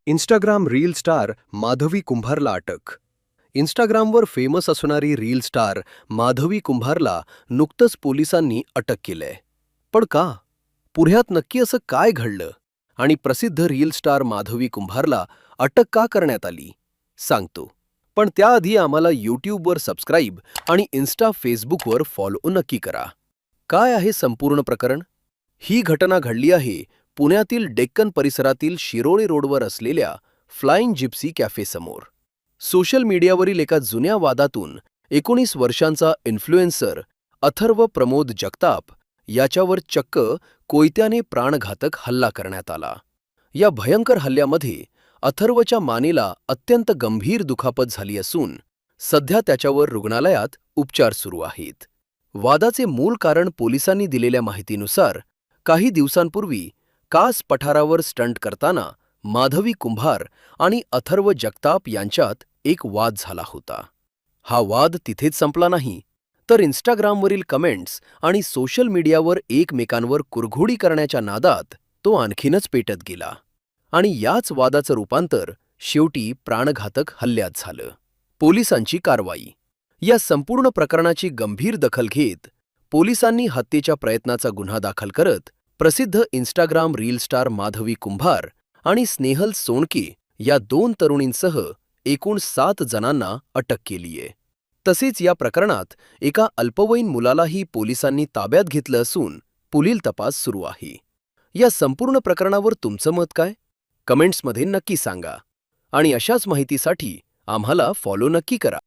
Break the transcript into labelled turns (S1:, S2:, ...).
S1: Instagram reel star Madhavi कुंभारला अटक. इंस्टाग्रामवर famous असणारी रील स्टार माधवी कुंभारला नुकतंच पोलिसांनी अटक केलंय. पण का? पुण्यात नक्की असं काय घडलं आणि प्रसिद्ध रील स्टार माधवी कुंभारला अटक का करण्यात आली सांगतो. पण त्याआधी आम्हाला यूट्यूबवर सबस्क्राईब आणि इन्स्टा फेसबुकवर फॉलो नक्की करा. काय आहे संपूर्ण प्रकरण? ही घटना घडली आहे पुण्यातील डेक्कन परिसरातील शिरोळे रोडवर असलेल्या फ्लाइंग जिप्सी कॅफेसमोर. सोशल मीडियावरील एका जुन्या वादातून 19 वर्षांचा इन्फ्लुएन्सर अथर्व प्रमोद जगताप याच्यावर चक्क कोयत्याने प्राणघातक हल्ला करण्यात आला. या भयंकर हल्ल्यामध्ये अथर्वच्या मानेला अत्यंत गंभीर दुखापत झाली असून सध्या त्याच्यावर रुग्णालयात उपचार सुरू आहेत. वादाचे मूळ कारण पोलिसांनी दिलेल्या माहितीनुसार काही दिवसांपूर्वी कास पठारावर स्टंट करताना माधवी कुंभार आणि अथर्व जगताप यांच्यात एक वाद झाला होता. हा वाद तिथेच संपला नाही, तर इंस्टाग्रामवरील कमेंट्स आणि सोशल मीडियावर एकमेकांवर कुरघोडी करण्याच्या नादात तो आणखीनच पेटत गेला आणि याच वादाचं रूपांतर शेवटी प्राणघातक हल्ल्यात झालं. पोलिसांची कारवाई. या संपूर्ण प्रकरणाची गंभीर दखल घेत पोलिसांनी हत्येच्या प्रयत्नाचा गुन्हा दाखल करत प्रसिद्ध इंस्टाग्राम रील स्टार माधवी कुंभार आणि स्नेहल सोनके या 2 तरुणींसह एकूण 7 जणांना अटक केलीये. तसेच या प्रकरणात एका अल्पवयीन मुलालाही पोलिसांनी ताब्यात घेतलं असून पुढील तपास सुरू आहे. या संपूर्ण प्रकरणावर तुमचं मत काय? कमेंट्समध्ये नक्की सांगा आणि अशाच माहितीसाठी आम्हाला फॉलो नक्की करा.